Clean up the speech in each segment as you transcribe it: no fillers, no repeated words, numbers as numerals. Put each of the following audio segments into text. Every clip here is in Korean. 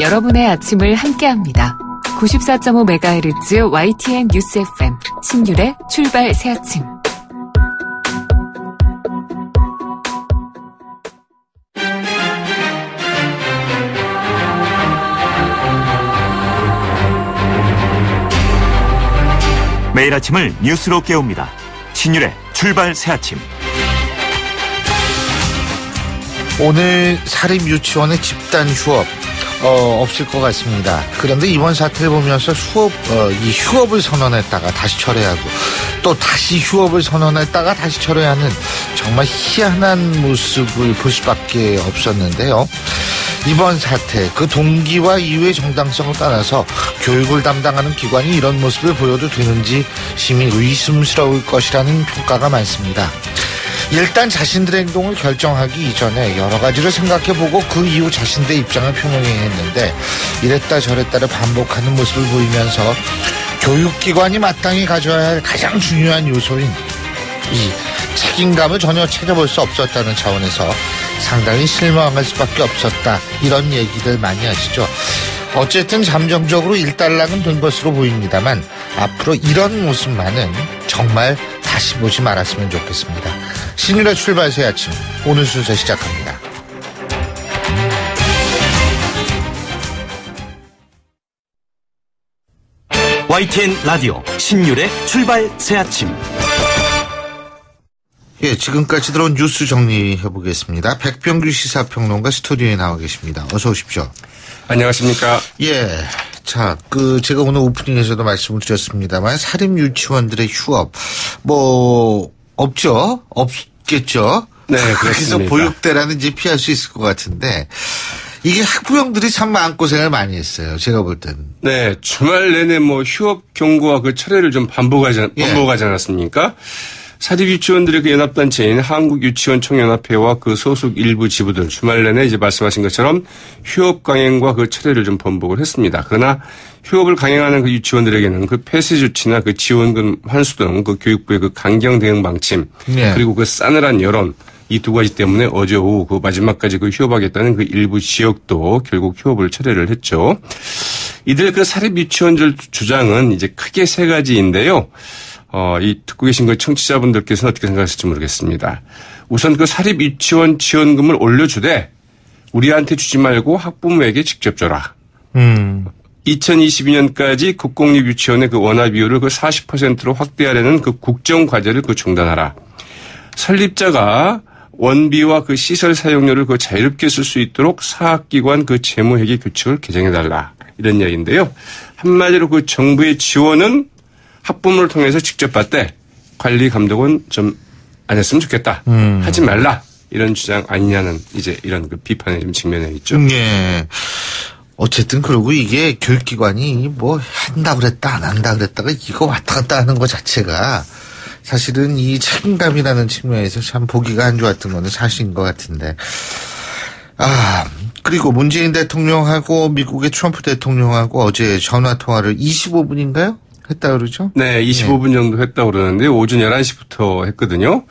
여러분의 아침을 함께합니다. 94.5MHz YTN 뉴스 FM 신율의 출발 새 아침. 매일 아침을 뉴스로 깨웁니다. 신율의 출발 새 아침. 오늘 사립유치원의 집단 휴업 없을 것 같습니다. 그런데 이번 사태를 보면서 이 휴업을 선언했다가 다시 철회하고 또 다시 휴업을 선언했다가 다시 철회하는 정말 희한한 모습을 볼 수밖에 없었는데요. 이번 사태, 그 동기와 이유의 정당성을 따라서 교육을 담당하는 기관이 이런 모습을 보여도 되는지 심히 의심스러울 것이라는 평가가 많습니다. 일단 자신들의 행동을 결정하기 이전에 여러 가지를 생각해보고 그 이후 자신들의 입장을 표명해야 했는데 이랬다 저랬다를 반복하는 모습을 보이면서 교육기관이 마땅히 가져야 할 가장 중요한 요소인 이 책임감을 전혀 찾아볼 수 없었다는 차원에서 상당히 실망할 수밖에 없었다, 이런 얘기들 많이 하시죠. 어쨌든 잠정적으로 일단락은 된 것으로 보입니다만 앞으로 이런 모습만은 정말 다시 보지 말았으면 좋겠습니다. 신율의 출발 새 아침, 오늘 순서 시작합니다. YTN 라디오 신율의 출발 새 아침. 예, 지금까지 들어온 뉴스 정리해보겠습니다. 백병규 시사평론가 스튜디오에 나와 계십니다. 어서 오십시오. 안녕하십니까. 예. 자, 제가 오늘 오프닝에서도 말씀을 드렸습니다만, 사립유치원들의 휴업, 없죠? 없겠죠? 네, 그래서 그렇습니다. 보육대라는 이제 피할 수 있을 것 같은데, 이게 학부형들이 참 마음고생을 많이 했어요. 제가 볼 때는. 네, 주말 내내 휴업 경고와 그 철회를 좀 반복하지 않았습니까? 사립유치원들의 그 연합단체인 한국유치원총연합회와 그 소속 일부 지부들 주말 내내 이제 말씀하신 것처럼 휴업 강행과 그 철회를 좀 번복을 했습니다. 그러나 휴업을 강행하는 그 유치원들에게는 그 폐쇄 조치나 그 지원금 환수 등 그 교육부의 그 강경 대응 방침, 그리고 그 싸늘한 여론, 이 두 가지 때문에 어제 오후 그 마지막까지 그 휴업하겠다는 그 일부 지역도 결국 휴업을 철회를 했죠. 이들 그 사립유치원들 주장은 이제 크게 세 가지인데요. 이 듣고 계신 그 청취자분들께서는 어떻게 생각하실지 모르겠습니다. 우선 그 사립유치원 지원금을 올려주되 우리한테 주지 말고 학부모에게 직접 줘라. 2022년까지 국공립유치원의 그 원화 비율을 그 40%로 확대하려는 그 국정과제를 그 중단하라. 설립자가 원비와 그 시설 사용료를 그 자유롭게 쓸 수 있도록 사학기관 그 재무회계 규칙을 개정해달라. 이런 이야기인데요. 한마디로 그 정부의 지원은 학부모를 통해서 직접 받되 관리 감독은 좀 안 했으면 좋겠다. 하지 말라. 이런 주장 아니냐는 이제 이런 그 비판에 좀 직면해 있죠. 예. 어쨌든 그리고 이게 교육기관이 한다 그랬다 안 한다 그랬다가 이거 왔다 갔다 하는 것 자체가 사실은 이 책임감이라는 측면에서 참 보기가 안 좋았던 건 사실인 것 같은데. 그리고 문재인 대통령하고 미국의 트럼프 대통령하고 어제 전화통화를 25분인가요? 했다 그러죠? 네, 25분 정도 했다고 그러는데 오전 11시부터 했거든요.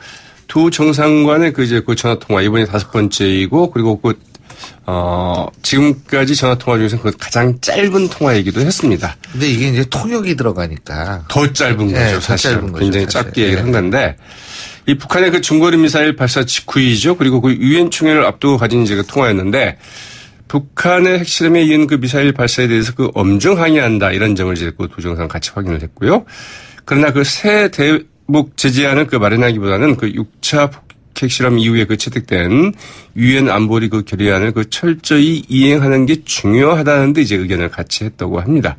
두 정상 간의 그 전화통화, 이번이 5번째이고, 그리고 지금까지 전화통화 중에서 그 가장 짧은 통화이기도 했습니다. 근데 이게 이제 통역이 들어가니까. 더 짧은 거죠, 사실. 굉장히 짧게 얘기를 한 건데, 이 북한의 그 중거리 미사일 발사 직후이죠. 그리고 그 유엔 총회를 앞두고 가진 이제 그 통화였는데, 북한의 핵실험에 이은 그 미사일 발사에 대해서 그 엄중 항의한다, 이런 점을 이제 그 두 정상 같이 확인을 했고요. 그러나 그 새 대북 제재안을 그 마련하기보다는 그 6차 핵실험 이후에 그 채택된 유엔 안보리 그 결의안을 그 철저히 이행하는 게 중요하다는 데 이제 의견을 같이 했다고 합니다.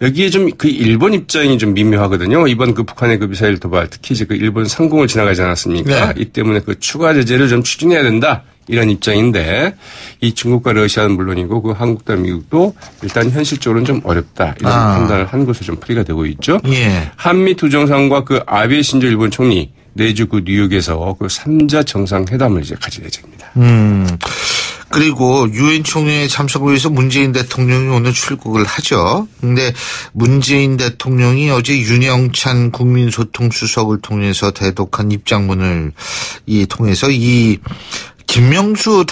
여기에 좀 그 일본 입장이 좀 미묘하거든요. 이번 그 북한의 그 미사일 도발, 특히 이제 그 일본 상공을 지나가지 않았습니까? 네. 이 때문에 그 추가 제재를 좀 추진해야 된다. 이런 입장인데, 이 중국과 러시아는 물론이고 그 한국과 미국도 일단 현실적으로는 좀 어렵다. 이런 판단을 한 것으로 좀 풀이가 되고 있죠. 예. 한미 두 정상과 그 아베 신조 일본 총리 내주 그 뉴욕에서 그 3자 정상회담을 이제 가질 예정입니다. 그리고 유엔 총회에 참석을 위해서 문재인 대통령이 오늘 출국을 하죠. 근데 문재인 대통령이 어제 윤영찬 국민소통수석을 통해서 대독한 입장문을 통해서 이 김명수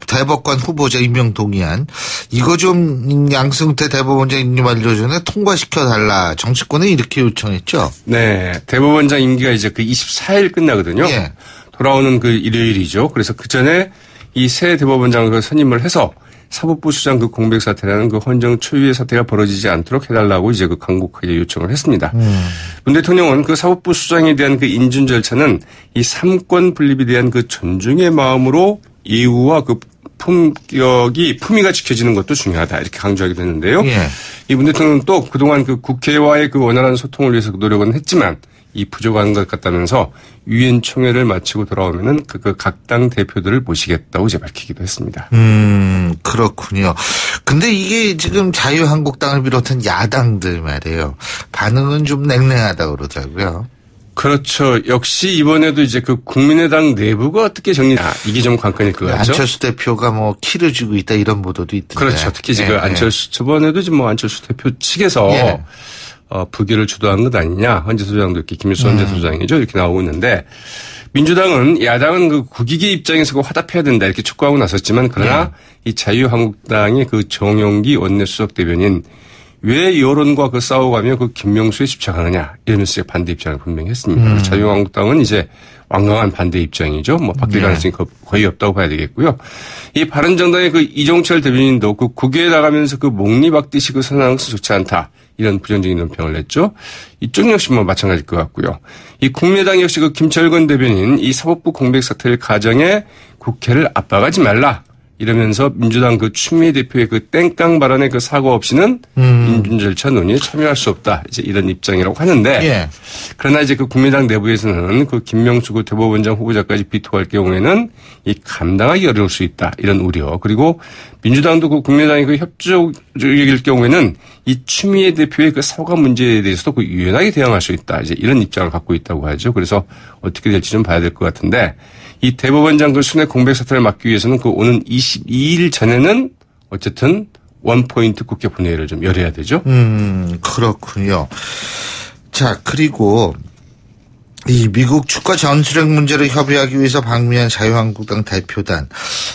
대법관 후보자 임명 동의안 이거 좀 양승태 대법원장 임기 만료 전에 통과시켜달라 정치권에 이렇게 요청했죠. 네, 대법원장 임기가 이제 그 24일 끝나거든요. 예. 돌아오는 그 일요일이죠. 그래서 그 전에 이 새 대법원장을 선임을 해서 사법부 수장 그 공백 사태라는 그 헌정 초유의 사태가 벌어지지 않도록 해달라고 이제 그 강곡하게 요청을 했습니다. 문 대통령은 그 사법부 수장에 대한 그 인준 절차는 이 삼권 분립에 대한 그 존중의 마음으로 예우와 그 품위가 지켜지는 것도 중요하다 이렇게 강조하기도 했는데요. 예. 이 문 대통령은 또 그동안 그 국회와의 그 원활한 소통을 위해서 노력은 했지만 이 부족한 것 같다면서 유엔 총회를 마치고 돌아오면은 그 각 당 대표들을 모시겠다고 이제 밝히기도 했습니다. 그렇군요. 근데 이게 지금 자유한국당을 비롯한 야당들 말이에요. 반응은 좀 냉랭하다고 그러더라고요. 그렇죠. 역시 이번에도 이제 그 국민의당 내부가 어떻게 정리나 이게 좀 관건일 것 같죠. 안철수 대표가 뭐 키를 쥐고 있다 이런 보도도 있던데. 그렇죠. 특히 지금 안철수 저번에도 지금 뭐 안철수 대표 측에서 부기를 주도한 것 아니냐. 헌재 소장도 이렇게 김일수 헌재 소장이죠. 이렇게 나오고 있는데 민주당은 야당은 그 국익의 입장에서 그 화답해야 된다 이렇게 촉구하고 나섰지만 그러나 이 자유한국당의 그 정용기 원내수석 대변인 왜 여론과 그 싸워가며 그 김명수에 집착하느냐 이러면서 반대 입장을 분명히 했습니다. 자유한국당은 이제 완강한 반대 입장이죠. 뭐 바뀔 가능성이 거의 없다고 봐야 되겠고요. 이 바른정당의 그 이종철 대변인도 그 국회에 나가면서 그 목리박듯이 그 선언한 것은 좋지 않다. 이런 부정적인 논평을 냈죠. 이쪽 역시 뭐 마찬가지일 것 같고요. 이 국민의당 역시 그 김철근 대변인 이 사법부 공백 사태를 가정해 국회를 압박하지 말라. 이러면서 민주당 그 추미애 대표의 그 땡깡 발언의 그 사과 없이는 인준 절차 논의에 참여할 수 없다. 이제 이런 입장이라고 하는데 그러나 이제 그 국민의당 내부에서는 그 김명수 그 대법원장 후보자까지 비토할 경우에는 이 감당하기 어려울 수 있다. 이런 우려. 그리고 민주당도 그 국민의당이 그 협조적일 경우에는 이 추미애 대표의 그 사과 문제에 대해서도 그 유연하게 대응할 수 있다. 이제 이런 입장을 갖고 있다고 하죠. 그래서 어떻게 될지 좀 봐야 될 것 같은데 이 대법원장 그 순회 공백 사태를 막기 위해서는 그 오는 22일 전에는 어쨌든 원포인트 국회 본회의를 좀 열어야 되죠. 그렇군요. 자, 그리고 이 미국 주가 전술핵 문제를 협의하기 위해서 방미한 자유한국당 대표단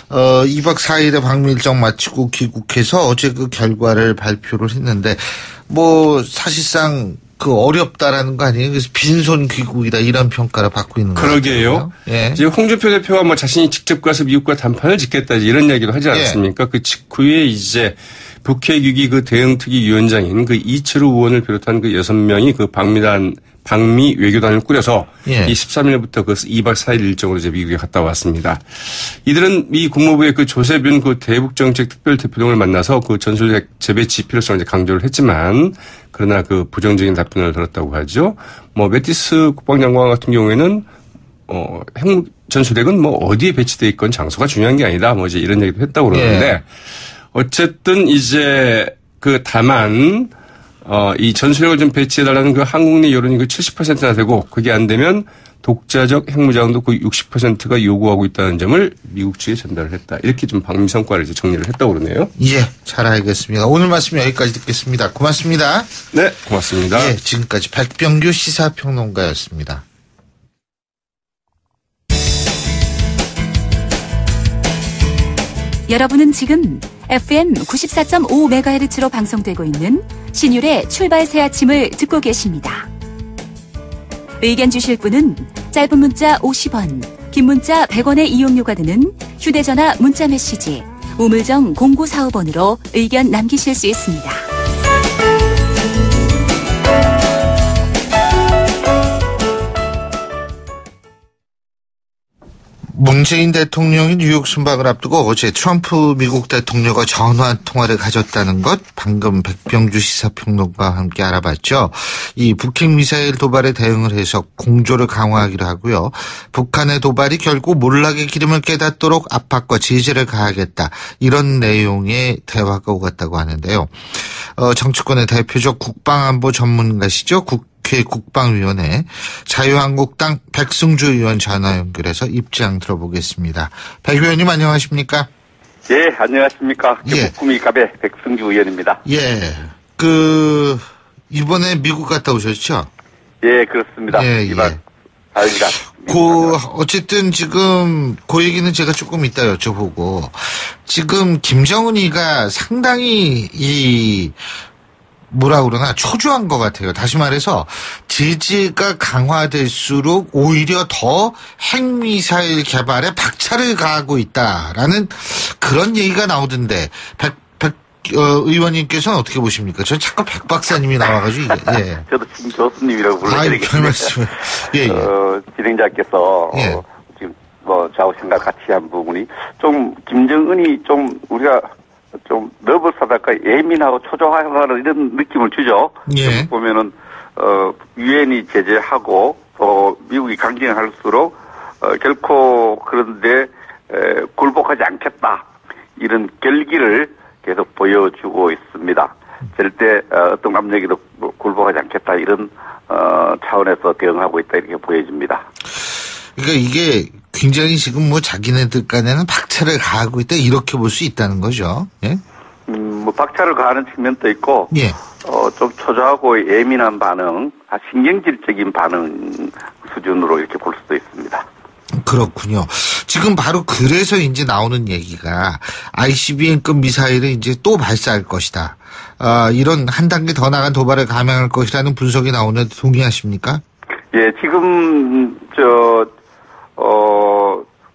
2박 4일의 방미 일정 마치고 귀국해서 어제 그 결과를 발표를 했는데 뭐 사실상 그 어렵다라는 거 아니에요? 그래서 빈손 귀국이다 이런 평가를 받고 있는 거예요. 그러게요. 예. 이제 홍준표 대표가 뭐 자신이 직접 가서 미국과 단판을 짓겠다 이런 이야기도 하지 않았습니까? 그 직후에 이제 북핵위기 그 대응특위위원장인 그 이철우 의원을 비롯한 그 6명이 그 방미 외교단을 꾸려서 이 13일부터 그 2박 4일 일정으로 이제 미국에 갔다 왔습니다. 이들은 미 국무부의 그 조세균 그 대북정책 특별대표 등을 만나서 그 전술핵 재배치 필요성을 이제 강조를 했지만 그러나 그 부정적인 답변을 들었다고 하죠. 뭐 매티스 국방장관 같은 경우에는 핵 전술핵은 뭐 어디에 배치돼 있건 장소가 중요한 게 아니다. 뭐 이제 이런 얘기도 했다고 그러는데 어쨌든 이제 그 다만 이 전술핵을 좀 배치해달라는 그 한국 내 여론이 그 70%나 되고 그게 안 되면 독자적 핵무장도 그 60%가 요구하고 있다는 점을 미국 측에 전달을 했다. 이렇게 좀 방미 성과를 이제 정리를 했다고 그러네요. 예, 잘 알겠습니다. 오늘 말씀 여기까지 듣겠습니다. 고맙습니다. 네, 고맙습니다. 예, 지금까지 백병규 시사평론가였습니다. 여러분은 지금 FM 94.5MHz로 방송되고 있는 신율의 출발 새 아침을 듣고 계십니다. 의견 주실 분은 짧은 문자 50원, 긴 문자 100원의 이용료가 드는 휴대전화 문자 메시지 우물정 0945번으로 의견 남기실 수 있습니다. 문재인 대통령이 뉴욕 순방을 앞두고 어제 트럼프 미국 대통령과 전화 통화를 가졌다는 것 방금 백병주 시사평론가와 함께 알아봤죠. 이 북핵 미사일 도발에 대응을 해서 공조를 강화하기로 하고요. 북한의 도발이 결국 몰락의 기름을 깨닫도록 압박과 제재를 가하겠다. 이런 내용의 대화가 오갔다고 하는데요. 정치권의 대표적 국방안보 전문가시죠. 국회 국방위원회 자유한국당 백승주 의원 전화 연결해서 입장 들어보겠습니다. 백 의원님 안녕하십니까? 예, 안녕하십니까. 경북구미갑의 백승주 의원입니다. 예, 이번에 미국 갔다 오셨죠? 예, 그렇습니다. 예, 2박 4일간 어쨌든 지금 그 얘기는 제가 조금 이따 여쭤보고, 지금 김정은이가 상당히 뭐라 그러나 초조한 것 같아요. 다시 말해서 제재가 강화될수록 오히려 더 핵미사일 개발에 박차를 가하고 있다라는 그런 얘기가 나오던데 백 의원님께서는 어떻게 보십니까? 전 자꾸 백 박사님이 나와가지고 예. 저도 지금 교수님이라고 불러드리겠습니다. 별 말씀을. 예. 진행자께서 예. 지금 좌우 생각 같이 한 부분이 좀 김정은이 좀 우리가 좀 너블하달까 예민하고 초조하다는 이런 느낌을 주죠. 예. 보면은 유엔이 제재하고 미국이 강경할수록 결코 그런데 굴복하지 않겠다 이런 결기를 계속 보여주고 있습니다. 절대 어떤 압력에도 굴복하지 않겠다 이런 차원에서 대응하고 있다 이렇게 보여집니다. 그러니까 이게 굉장히 지금 뭐 자기네들 간에는 박차를 가하고 있다 이렇게 볼 수 있다는 거죠. 예? 뭐 박차를 가하는 측면도 있고, 예. 좀 초조하고 예민한 반응, 신경질적인 반응 수준으로 이렇게 볼 수도 있습니다. 그렇군요. 지금 바로 그래서 이제 나오는 얘기가 ICBM급 미사일을 이제 또 발사할 것이다. 이런 한 단계 더 나간 도발을 감행할 것이라는 분석이 나오는데 동의하십니까? 예, 지금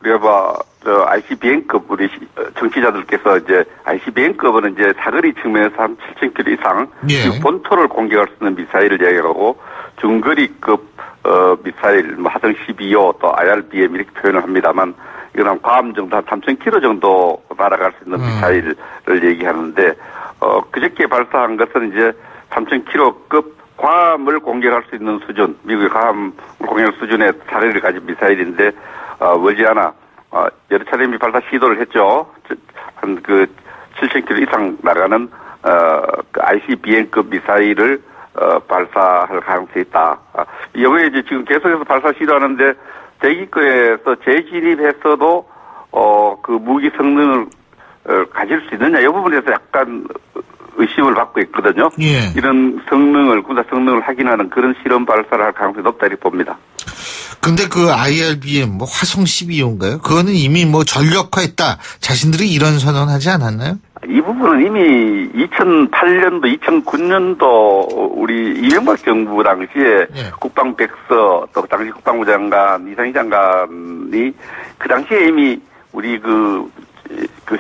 우리가 ICBM급 우리 정치자들께서 이제 ICBM급은 이제 사거리 측면에서 한 7,000km 이상 예. 본토를 공격할 수 있는 미사일을 얘기하고 중거리급 미사일, 화성 12호 또 IRBM 이렇게 표현을 합니다만 이건 한 괌 정도 한 3,000km 정도 날아갈 수 있는 미사일을 얘기하는데 그저께 발사한 것은 이제 3,000km급 괌을 공격할 수 있는 수준, 미국의 괌을 공격할 수준의 사거리를 가진 미사일인데 머지않아 여러 차례 이미 발사 시도를 했죠. 한 7,000km 이상 나가는 그 ICBM급 미사일을 발사할 가능성이 있다. 여기에 이제 지금 계속해서 발사 시도하는데 대기권에서 재진입했어도 그 무기 성능을 가질 수 있느냐 이 부분에서 약간 의심을 받고 있거든요. 예. 이런 성능을 군사 성능을 확인하는 그런 실험 발사를 할 가능성이 높다 이렇게 봅니다. 근데 그 IRBM 뭐 화성 12호인가요? 그거는 이미 뭐 전력화했다. 자신들이 이런 선언하지 않았나요? 이 부분은 이미 2008년도, 2009년도 우리 이명박 정부 당시에 예. 국방백서 또 당시 국방부 장관 이상희 장관이 그 당시에 이미 우리 그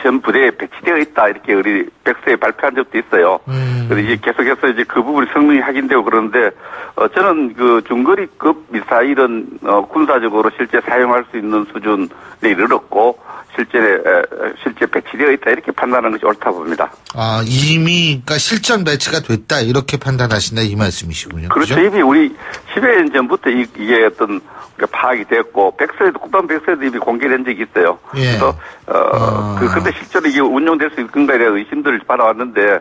현 부대에 배치되어 있다 이렇게 우리 백서에 발표한 적도 있어요. 그래서 이제 계속해서 이제 그 부분이 성능이 확인되고 그러는데 저는 그 중거리급 미사일은 군사적으로 실제 사용할 수 있는 수준에 이르렀고 실제 배치되어 있다 이렇게 판단하는 것이 옳다 봅니다. 이미 그러니까 실전 배치가 됐다 이렇게 판단하신다 이 말씀이시군요. 그렇죠. 그죠? 이미 우리 10여 년 전부터 이게 어떤 파악이 됐고 백서에도 국방 백서에도 이미 공개된 적이 있어요. 예. 그래서 근데 실제로 이게 운용될 수 있는가에 대한 의심들을 받아왔는데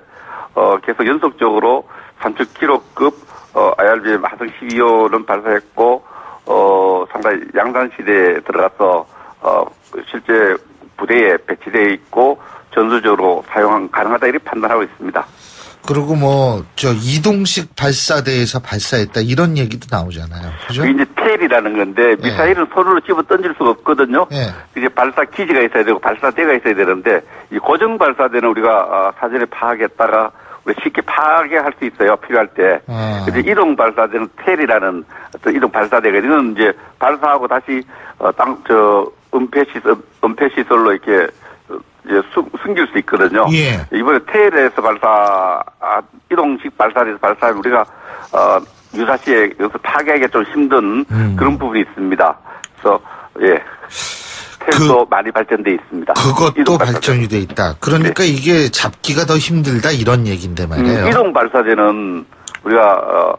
계속 연속적으로 3,000km급 IRBM 화성 12호는 발사했고 상당히 양산시대에 들어가서 실제 부대에 배치되어 있고 전술적으로 사용 가능하다 이렇게 판단하고 있습니다. 그리고 뭐 이동식 발사대에서 발사했다 이런 얘기도 나오잖아요. 그죠? 이제 텔이라는 건데 미사일은 손으로 집어 던질 수가 없거든요. 이제 발사 기지가 있어야 되고 발사대가 있어야 되는데 이 고정 발사대는 우리가 사전에 파악했다가 우리 쉽게 파괴할 수 있어요. 필요할 때. 이제 이동 발사대는 텔이라는 어떤 이동 발사대가 이건 이제 발사하고 다시 은폐 시설로 이렇게 이제 숨길 수 있거든요. 예. 이번에 텔에서 이동식 발사대에서 발사하면 우리가 유사시에 여기서 파괴하기가 좀 힘든 그런 부분이 있습니다. 그래서 텔도 많이 발전돼 있습니다. 그것도 발전이 돼 있다. 그러니까 이게 잡기가 더 힘들다 이런 얘기인데 말이에요. 이동 발사대는 우리가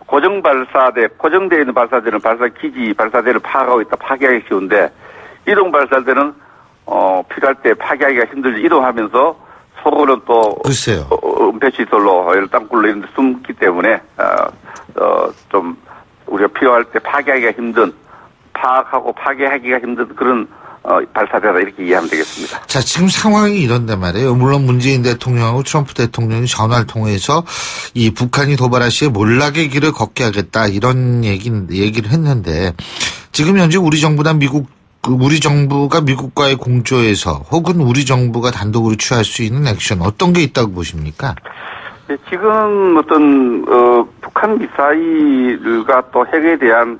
고정되어 있는 발사대는 발사 기지 발사대를 파악하고 있다 파괴하기 쉬운데 이동 발사대는 필요할 때 파괴하기가 힘들지 이동하면서 속으로는 또 글쎄요. 은폐시설로 땅굴로 이런 데 숨기 때문에 좀 우리가 필요할 때 파괴하기가 힘든 파악하고 파괴하기가 힘든 그런 발사대다 이렇게 이해하면 되겠습니다. 자, 지금 상황이 이런데 말이에요. 물론 문재인 대통령하고 트럼프 대통령이 전화를 통해서 이 북한이 도발할 시에 몰락의 길을 걷게 하겠다 이런 얘기를 했는데 지금 현재 우리 정부가 미국과의 공조에서 혹은 우리 정부가 단독으로 취할 수 있는 액션 어떤 게 있다고 보십니까? 네, 지금 어떤 북한 미사일과 또 핵에 대한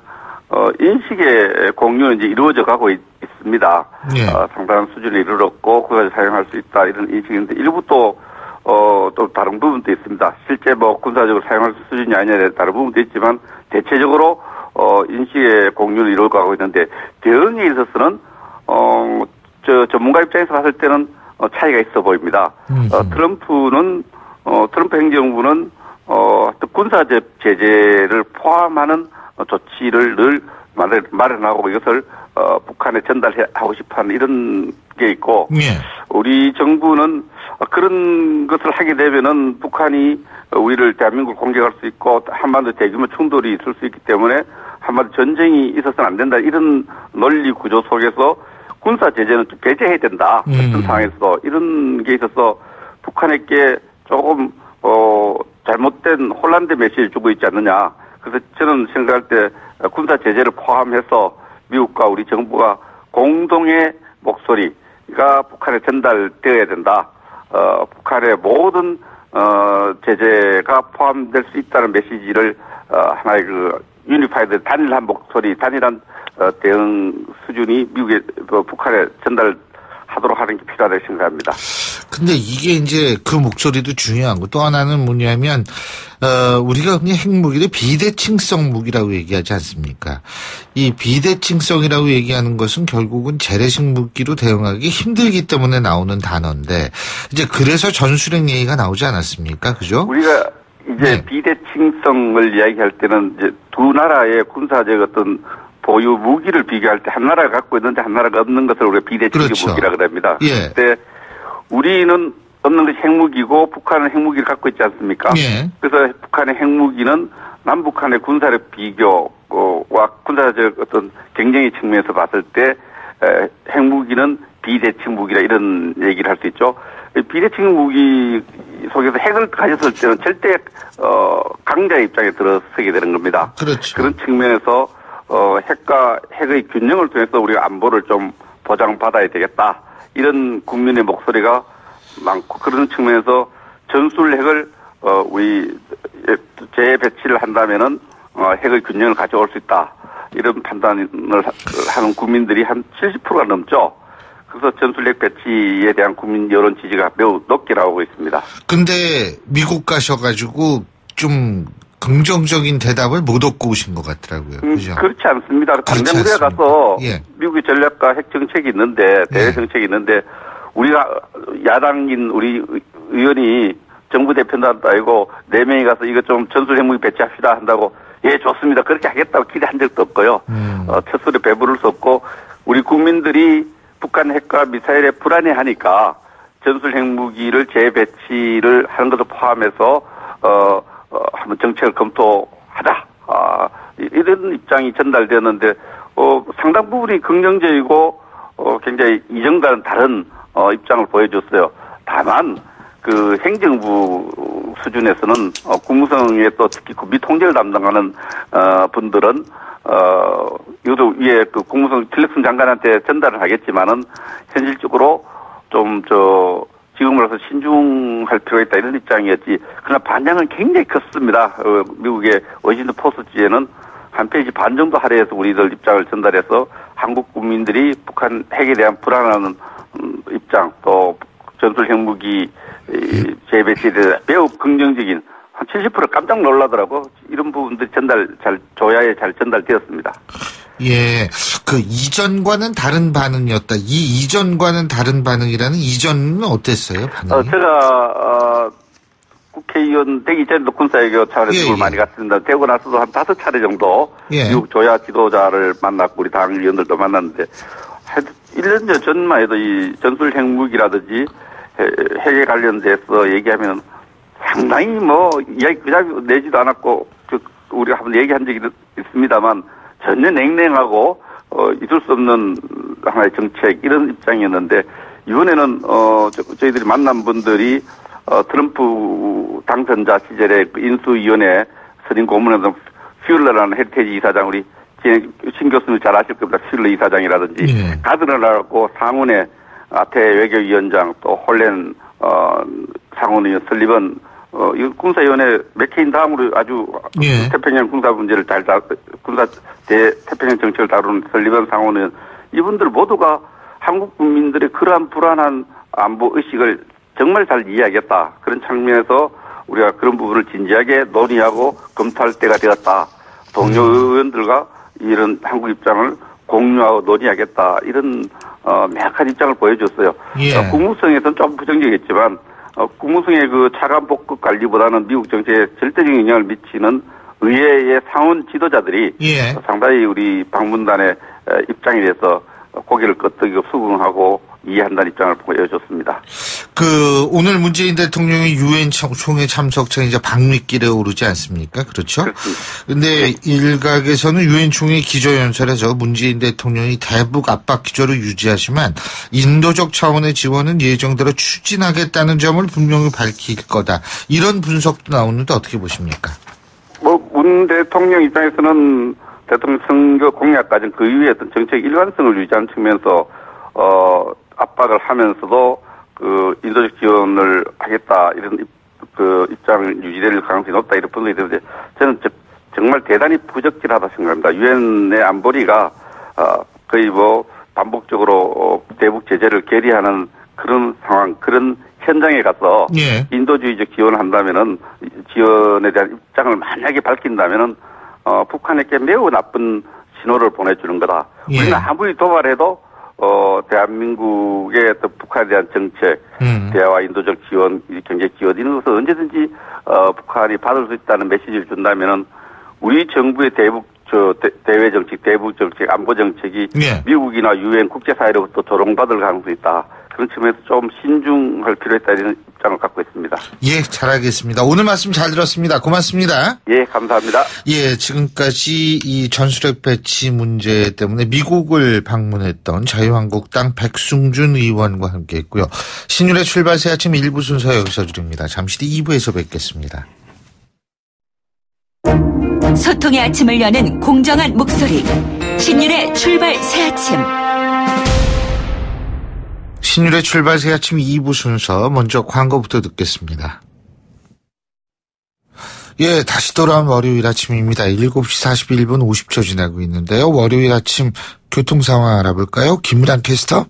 인식의 공유는 이제 이루어져 가고 있습니다. 예. 상당한 수준에 이르렀고 그걸 사용할 수 있다 이런 인식인데 일부 또 다른 부분도 있습니다. 실제 뭐 군사적으로 사용할 수준이 아니라 다른 부분도 있지만 대체적으로 인식의 공유를 이루어가고 있는데 대응에 있어서는 전문가 입장에서 봤을 때는 차이가 있어 보입니다. 트럼프 행정부는 군사적 제재를 포함하는 조치를 늘 마련하고 이것을 북한에 전달하고 싶어하는 이런 게 있고 예. 우리 정부는 그런 것을 하게 되면은 북한이 우리를 대한민국을 공격할 수 있고 한반도 대규모 충돌이 있을 수 있기 때문에 한반도 전쟁이 있어서는 안 된다 이런 논리 구조 속에서 군사 제재는 좀 배제해야 된다 어떤 상황에서 이런 게 있어서 북한에게 조금 잘못된 혼란된 메시지를 주고 있지 않느냐. 그래서 저는 생각할 때 군사 제재를 포함해서 미국과 우리 정부가 공동의 목소리가 북한에 전달되어야 된다. 북한의 모든 제재가 포함될 수 있다는 메시지를 하나의 유니파이드 단일한 목소리, 단일한 대응 수준이 미국에 북한에 전달하도록 하는 게 필요하다고 생각합니다. 근데 이게 이제 그 목소리도 중요한 거. 또 하나는 뭐냐면 우리가 그냥 핵무기를 비대칭성 무기라고 얘기하지 않습니까? 이 비대칭성이라고 얘기하는 것은 결국은 재래식 무기로 대응하기 힘들기 때문에 나오는 단어인데 이제 그래서 전술핵 얘기가 나오지 않았습니까? 그죠? 우리가 이제 네. 비대칭성을 이야기할 때는 이제 두 나라의 군사적 어떤 보유 무기를 비교할 때 한 나라가 갖고 있는데 한 나라가 없는 것을 우리가 비대칭 그렇죠. 무기라고 합니다. 예. 그런데 우리는 없는 것이 핵무기고 북한은 핵무기를 갖고 있지 않습니까? 예. 그래서 북한의 핵무기는 남북한의 군사력 비교와 군사적 어떤 경쟁의 측면에서 봤을 때 핵무기는 비대칭 무기라 이런 얘기를 할 수 있죠. 비대칭 무기 속에서 핵을 가졌을 때는 절대 강자의 입장에 들어서게 되는 겁니다. 그렇죠. 그런 측면에서 핵과 핵의 균형을 통해서 우리가 안보를 좀 보장받아야 되겠다. 이런 국민의 목소리가 많고 그런 측면에서 전술핵을 우리 재배치를 한다면은 핵의 균형을 가져올 수 있다. 이런 판단을 하는 국민들이 한 70%가 넘죠. 그래서 전술핵 배치에 대한 국민 여론 지지가 매우 높게 나오고 있습니다. 근데 미국 가셔가지고 좀 긍정적인 대답을 못 얻고 오신 것 같더라고요. 그죠? 그렇지 않습니다. 당장 우리가 가서 예. 미국의 전략과 핵 정책이 있는데 대외 정책이 있는데 우리가 야당인 우리 의원이 정부 대표도 아니고 4명이 가서 이거 좀 전술 핵무기 배치합시다 한다고 예 좋습니다. 그렇게 하겠다고 기대한 적도 없고요. 첫술에 배부를 수 없고 우리 국민들이 북한 핵과 미사일에 불안해하니까 전술 핵무기를 재배치를 하는 것을 포함해서 한번 정책을 검토하자. 이런 입장이 전달되었는데 상당 부분이 긍정적이고 굉장히 이전과는 다른 입장을 보여줬어요. 다만 그 행정부 수준에서는 국무성에 또 특히 구비 통제를 담당하는 분들은 이것도 위에 그 국무성 틸렉슨 장관한테 전달을 하겠지만은 현실적으로 좀 지금으로서 신중할 필요가 있다 이런 입장이었지. 그러나 반향은 굉장히 컸습니다. 미국의 워싱턴 포스트지에는 한 페이지 반 정도 할애해서 우리들 입장을 전달해서 한국 국민들이 북한 핵에 대한 불안한 입장 또 전술 핵무기 재배치에 대해 매우 긍정적인 한 70% 깜짝 놀라더라고. 이런 부분들이 조야에 잘 전달되었습니다. 예, 그 이전과는 다른 반응이었다. 이 이전과는 다른 반응이라는 이전은 어땠어요, 반응이? 제가 국회의원 되기 전에도 군사외교 차원에서 많이 갔습니다. 되고 나서도 한 5차례 정도 미국 조야 지도자를 만났고 우리 당 의원들도 만났는데 1년 전만 해도 이 전술 핵무기라든지 핵에 관련돼서 얘기하면 상당히 이야기 그냥 내지도 않았고 우리가 한번 얘기한 적이 있습니다만 전혀 냉랭하고 있을 수 없는 하나의 정책 이런 입장이었는데 이번에는 저희들이 만난 분들이 트럼프 당선자 시절에 그 인수위원회 선임 고문했던 퓨럴라는 헤리테이지 이사장 우리 신 교수님 잘 아실 겁니다. 실러 이사장이라든지 가드너라고 상원의 아태 외교위원장 또 홀렌 상원의원 설리번 이 군사위원회 맥케인 다음으로 아주 태평양 군사 문제를 태평양 정책을 다루는 설리번 상원의원 이분들 모두가 한국 국민들의 그러한 불안한 안보 의식을 정말 잘 이해하겠다. 그런 측면에서 우리가 그런 부분을 진지하게 논의하고 검토할 때가 되었다. 동료 의원들과 이런 한국 입장을 공유하고 논의하겠다. 이런 명확한 입장을 보여줬어요. 국무성에서는 좀 부정적이겠지만 국무성의 그 차관 복급 관리보다는 미국 정책에 절대적인 영향을 미치는 의회의 상원 지도자들이 상당히 우리 방문단의 입장에 대해서 고개를 끄덕이고 수긍하고 이해한다는 입장을 보여줬습니다. 오늘 문재인 대통령이 유엔 총회 참석차 이제 방미길에 오르지 않습니까? 그렇죠? 근데 일각에서는 유엔 총회 기조연설에서 문재인 대통령이 대북 압박 기조를 유지하지만 인도적 차원의 지원은 예정대로 추진하겠다는 점을 분명히 밝힐 거다. 이런 분석도 나오는데 어떻게 보십니까? 문 대통령 입장에서는 대통령 선거 공약까지는 그 이후에 어떤 정책 일관성을 유지하는 측면에서 압박을 하면서도 그 인도적 지원을 하겠다 이런 그 입장을 유지될 가능성이 높다 이런 분석이 되는데 저는 정말 대단히 부적절하다 생각합니다. 유엔의 안보리가 거의 반복적으로 대북 제재를 결의하는 그런 상황, 그런 현장에 가서 인도주의적 지원을 한다면은 지원에 대한 입장을 만약에 밝힌다면은 북한에게 매우 나쁜 신호를 보내주는 거다. 우리는 아무리 도발해도 대한민국의 어떤 북한에 대한 정책, 대화와 인도적 지원, 경제 지원 이런 것을 언제든지 북한이 받을 수 있다는 메시지를 준다면은 우리 정부의 대외 정책, 대북 정책, 안보 정책이 미국이나 유엔 국제사회로부터 조롱받을 가능성이 있다. 그런 측면에서 좀 신중할 필요가 있다 이런 입장을 갖고 있습니다. 예, 잘 알겠습니다. 오늘 말씀 잘 들었습니다. 고맙습니다. 예, 감사합니다. 예, 지금까지 이 전술핵 배치 문제 때문에 미국을 방문했던 자유한국당 백승준 의원과 함께했고요. 신율의 출발 새 아침 1부 순서 여기서 줄입니다. 잠시 뒤 2부에서 뵙겠습니다. 소통의 아침을 여는 공정한 목소리 신율의 출발 새 아침. 신율의 출발 새 아침 2부 순서 먼저 광고부터 듣겠습니다. 예, 다시 돌아온 월요일 아침입니다. 7시 41분 50초 지나고 있는데요. 월요일 아침 교통 상황 알아볼까요? 김미란 캐스터.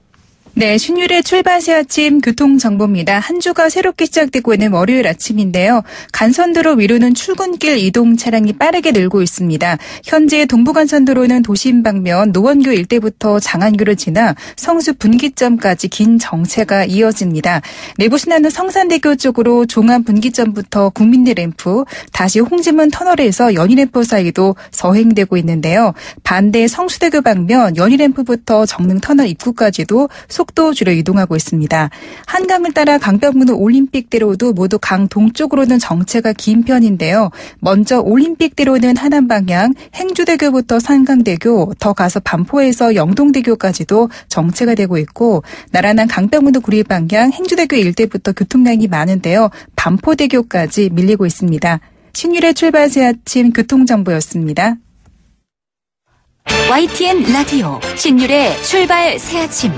네, 신율의 출발 새 아침 교통정보입니다. 한 주가 새롭게 시작되고 있는 월요일 아침인데요. 간선도로 위로는 출근길 이동 차량이 빠르게 늘고 있습니다. 현재 동부간선도로는 도심 방면 노원교 일대부터 장안교를 지나 성수 분기점까지 긴 정체가 이어집니다. 내부순환은 성산대교 쪽으로 종암 분기점부터 국민대 램프, 다시 홍지문 터널에서 연희램프 사이도 서행되고 있는데요. 반대 성수대교 방면 연희램프부터 정릉터널 입구까지도 속도 줄여 이동하고 있습니다. 한강을 따라 강변북로 올림픽대로도 모두 강 동쪽으로는 정체가 긴 편인데요. 먼저 올림픽대로는 하남 방향 행주대교부터 산강대교, 더 가서 반포에서 영동대교까지도 정체가 되고 있고 나란한 강변북로 구리 방향 행주대교 일대부터 교통량이 많은데요. 반포대교까지 밀리고 있습니다. 신율의 출발 새 아침 교통정보였습니다. YTN 라디오 신율의 출발 새 아침.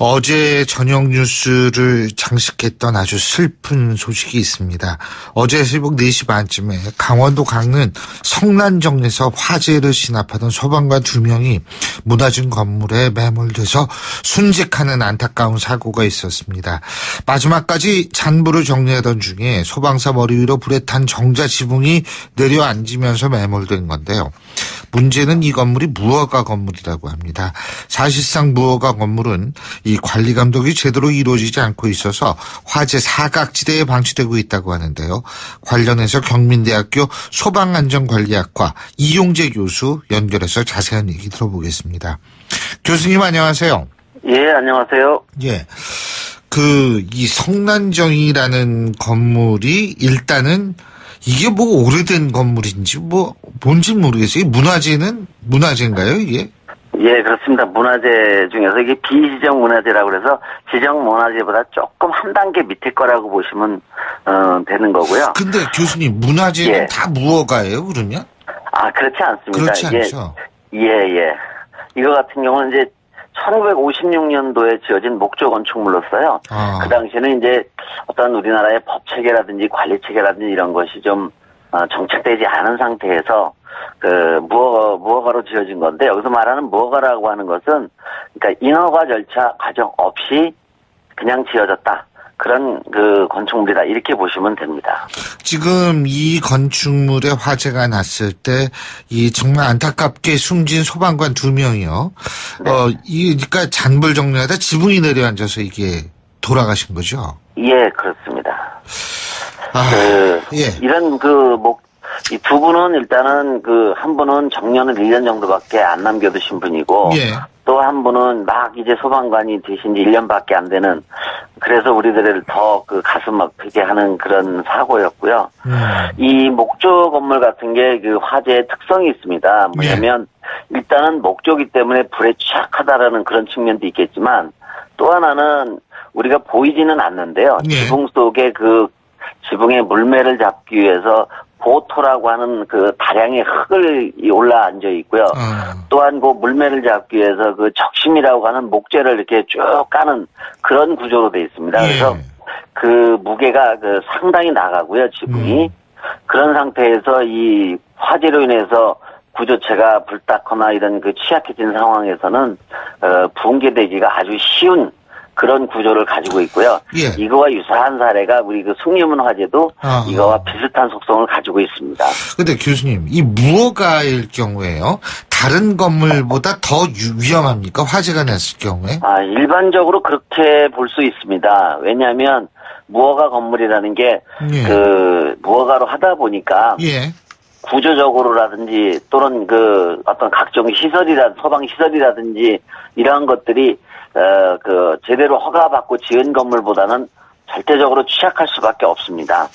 어제 저녁 뉴스를 장식했던 아주 슬픈 소식이 있습니다. 어제 새벽 4시 반쯤에 강원도 강릉 성난정에서 화재를 진압하던 소방관 2명이 무너진 건물에 매몰돼서 순직하는 안타까운 사고가 있었습니다. 마지막까지 잔불을 정리하던 중에 소방사 머리 위로 불에 탄 정자 지붕이 내려앉으면서 매몰된 건데요. 문제는 이 건물이 무허가 건물이라고 합니다. 사실상 무허가 건물은 이 관리 감독이 제대로 이루어지지 않고 있어서 화재 사각지대에 방치되고 있다고 하는데요. 관련해서 경민대학교 소방안전관리학과 이용재 교수 연결해서 자세한 얘기 들어보겠습니다. 교수님 안녕하세요. 예, 안녕하세요. 예. 이 성난정이라는 건물이 일단은 이게 오래된 건물인지 뭔지 모르겠어요. 문화재인가요, 이게? 예, 그렇습니다. 문화재 중에서 이게 비지정 문화재라고 그래서 지정 문화재보다 조금 한 단계 밑에 거라고 보시면 되는 거고요. 근데 교수님, 문화재는 예. 다 무허가예요, 그러면? 아, 그렇지 않습니다. 그렇지 않죠. 예. 이거 같은 경우는 이제 1956년도에 지어진 목조 건축물로서요. 그 당시에는 이제 어떤 우리나라의 법 체계라든지 관리 체계라든지 이런 것이 좀 정착되지 않은 상태에서 그 무허가로 지어진 건데, 여기서 말하는 무허가라고 하는 것은 그러니까 인허가 절차 과정 없이 그냥 지어졌다. 그런 그 건축물이다. 이렇게 보시면 됩니다. 지금 이 건축물에 화재가 났을 때 이 정말 안타깝게 숨진 소방관 2명이요. 네. 그러니까 잔불 정리하다 지붕이 내려앉아서 이게 돌아가신 거죠? 예, 그렇습니다. 예. 이런 이 두 분은 일단은 한 분은 정년을 1년 정도밖에 안 남겨두신 분이고, 예. 또 한 분은 막 이제 소방관이 되신 지 1년밖에 안 되는, 그래서 우리들을 더 가슴 아프게 하는 그런 사고였고요. 이 목조 건물 같은 게 화재의 특성이 있습니다. 뭐냐면, 일단은 목조기 때문에 불에 취약하다라는 그런 측면도 있겠지만, 또 하나는 우리가 보이지는 않는데요. 지붕 속에 지붕의 물매를 잡기 위해서 보토라고 하는 다량의 흙을 올라앉아 있고요. 또한 물매를 잡기 위해서 적심이라고 하는 목재를 이렇게 쭉 까는 그런 구조로 되어 있습니다. 그래서 무게가 상당히 나가고요, 지붕이. 그런 상태에서 이 화재로 인해서 구조체가 불타거나 이런 취약해진 상황에서는 붕괴되기가 아주 쉬운 그런 구조를 가지고 있고요. 예. 이거와 유사한 사례가 우리 숭례문 화재도 이거와 비슷한 속성을 가지고 있습니다. 근데 교수님, 이 무허가일 경우에요, 다른 건물보다 더 위험합니까? 화재가 났을 경우에? 일반적으로 그렇게 볼 수 있습니다. 왜냐하면 무허가 건물이라는 게 무허가로 하다 보니까 구조적으로라든지 또는 어떤 각종 소방 시설이라든지 이러한 것들이 제대로 허가받고 지은 건물보다는 절대적으로 취약할 수밖에 없습니다.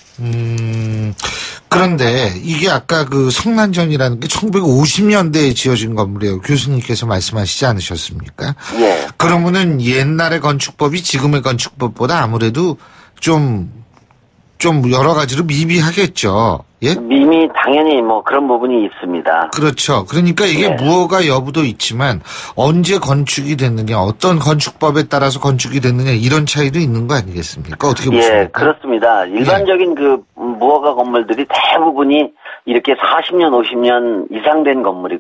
그런데 이게 아까 성난전이라는 게 1950년대에 지어진 건물이에요. 교수님께서 말씀하시지 않으셨습니까? 예. 그러면은 옛날의 건축법이 지금의 건축법보다 아무래도 좀 여러 가지로 미비하겠죠. 예? 당연히 그런 부분이 있습니다. 그렇죠. 그러니까 이게 무허가 여부도 있지만 언제 건축이 됐느냐, 어떤 건축법에 따라서 건축이 됐느냐, 이런 차이도 있는 거 아니겠습니까? 어떻게 보십니까? 예, 그렇습니다. 일반적인 무허가 건물들이 대부분이 이렇게 40년, 50년 이상 된 건물이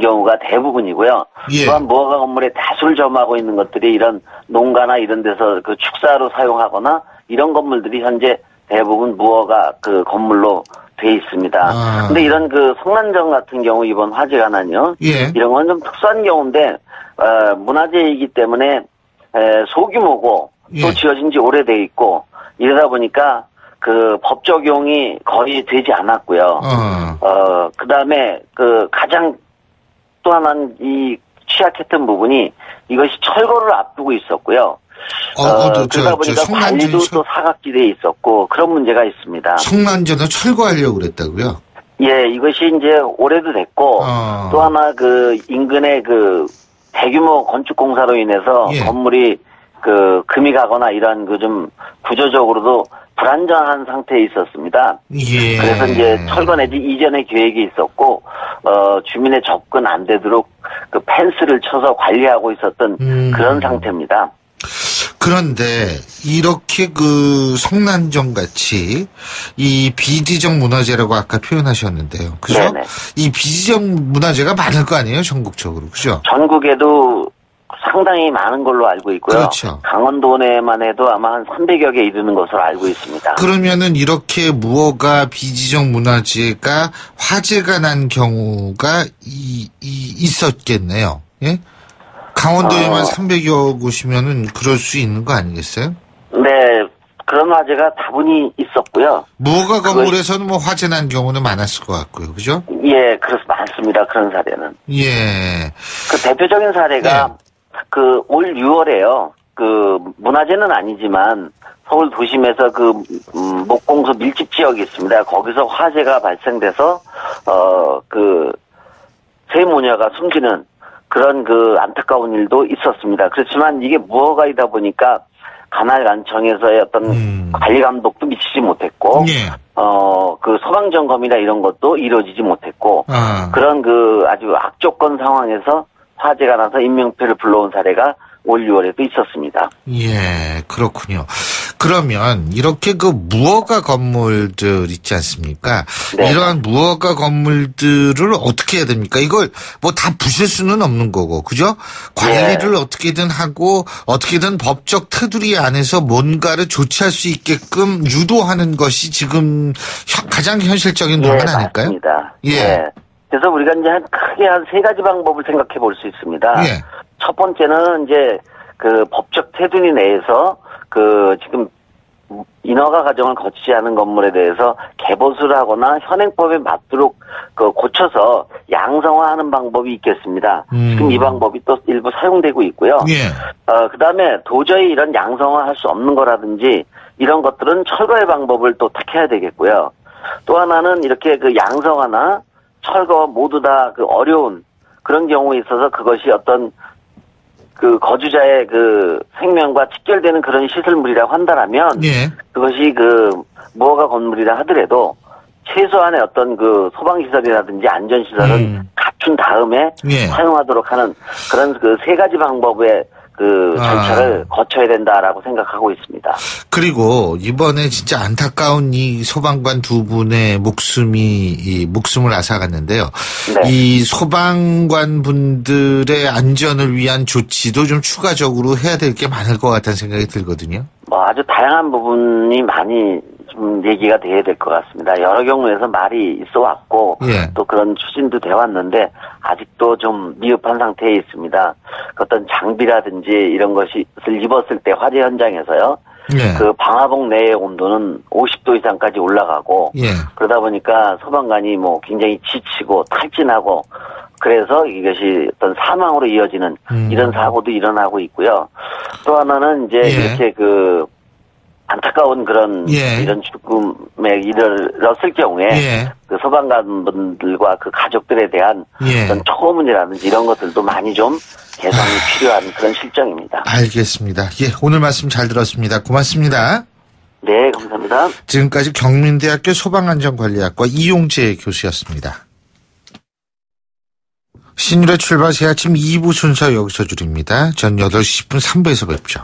경우가 대부분이고요. 또한 무허가 건물에 다수를 점하고 있는 것들이 이런 농가나 이런 데서 축사로 사용하거나 이런 건물들이 현재 대부분 무허가 건물로 돼 있습니다. 근데 이런 성난전 같은 경우 이번 화재가 난요. 이런 건 좀 특수한 경우인데, 문화재이기 때문에, 소규모고, 또 지어진 지 오래돼 있고, 이러다 보니까 법 적용이 거의 되지 않았고요. 그 다음에 가장 또 하나는 이 취약했던 부분이 이것이 철거를 앞두고 있었고요. 그러다 보니까 관리도 또 사각지대에 있었고 그런 문제가 있습니다. 성난전을 철거하려고 그랬다고요? 예, 이것이 이제 오래도 됐고 또 하나 인근의 대규모 건축 공사로 인해서 건물이 금이 가거나 이러한 좀 구조적으로도 불안정한 상태에 있었습니다. 그래서 이제 철거 내지 이전의 계획이 있었고 주민의 접근 안 되도록 펜스를 쳐서 관리하고 있었던 그런 상태입니다. 그런데 이렇게 성난전 같이 이 비지정 문화재라고 아까 표현하셨는데요. 그죠? 네네. 이 비지정 문화재가 많을 거 아니에요? 전국적으로. 그죠? 전국에도 상당히 많은 걸로 알고 있고요. 그렇죠. 강원도 내만 해도 아마 한 300여 개 이르는 것으로 알고 있습니다. 그러면은 이렇게 무허가 비지정 문화재가 화재가 난 경우가 있었겠네요. 예? 강원도에만 300여 곳이면은 그럴 수 있는 거 아니겠어요? 네, 그런 화재가 다분히 있었고요. 무허가 건물에서는 화재 난 경우는 많았을 것 같고요, 그죠? 예, 많습니다. 그런 사례는. 예. 대표적인 사례가 올 6월에요. 문화재는 아니지만 서울 도심에서 목공소 밀집 지역이 있습니다. 거기서 화재가 발생돼서 세 모녀가 숨지는 그런 그 안타까운 일도 있었습니다. 그렇지만 이게 무허가이다 보니까 관할관청에서의 어떤 관리 감독도 미치지 못했고, 예. 그 소방점검이나 이런 것도 이루어지지 못했고, 그런 그 아주 악조건 상황에서 화재가 나서 인명피해를 불러온 사례가 올 6월에도 있었습니다. 예, 그렇군요. 그러면 이렇게 그 무허가 건물들 있지 않습니까? 네. 이러한 무허가 건물들을 어떻게 해야 됩니까? 이걸 뭐 다 부실 수는 없는 거고, 그죠? 관리를 네. 어떻게든 하고 어떻게든 법적 테두리 안에서 뭔가를 조치할 수 있게끔 유도하는 것이 지금 가장 현실적인 방안 아닐까요? 맞습니다. 예. 네. 그래서 우리가 이제 크게 한 세 가지 방법을 생각해 볼 수 있습니다. 예. 첫 번째는 이제 그 법적 테두리 내에서 그 지금 인허가 과정을 거치지 않은 건물에 대해서 개보수를 하거나 현행법에 맞도록 그 고쳐서 양성화하는 방법이 있겠습니다. 지금 이 방법이 또 일부 사용되고 있고요. 예. 그다음에 도저히 이런 양성화할 수 없는 거라든지 이런 것들은 철거의 방법을 또 택해야 되겠고요. 또 하나는 이렇게 그 양성화나 철거 모두 다 그 어려운 그런 경우에 있어서 그것이 어떤 그 거주자의 그 생명과 직결되는 그런 시설물이라고 한다면 예. 그것이 그 무허가 건물이라 하더라도 최소한의 어떤 그 소방시설이라든지 안전시설은 갖춘 다음에 예. 사용하도록 하는 그런 그 세 가지 방법의 그 절차를 거쳐야 된다라고 생각하고 있습니다. 그리고 이번에 진짜 안타까운 이 소방관 두 분의 목숨을 앗아갔는데요. 네. 이 소방관 분들의 안전을 위한 조치도 좀 추가적으로 해야 될 게 많을 것 같다는 생각이 들거든요. 뭐 아주 다양한 부분이 많이 좀 얘기가 돼야 될 것 같습니다. 여러 경우에서 말이 있어 왔고 예. 또 그런 추진도 돼 왔는데 아직도 좀 미흡한 상태에 있습니다. 어떤 장비라든지 이런 것을 입었을 때 화재 현장에서요. 예. 그 방화복 내의 온도는 50도 이상까지 올라가고 예. 그러다 보니까 소방관이 뭐 굉장히 지치고 탈진하고 그래서 이것이 어떤 사망으로 이어지는 이런 사고도 일어나고 있고요. 또 하나는 이제 예. 이렇게 그 안타까운 그런 예. 이런 죽음에 이르렀을 경우에 예. 그 소방관분들과 그 가족들에 대한 예. 어떤 처분이라든지 이런 것들도 많이 좀 개선이 필요한 그런 실정입니다. 알겠습니다. 예, 오늘 말씀 잘 들었습니다. 고맙습니다. 네, 감사합니다. 지금까지 경민대학교 소방안전관리학과 이용재 교수였습니다. 신율의 출발 새 아침 2부 순서 여기서 줄입니다. 전 8시 10분 3부에서 뵙죠.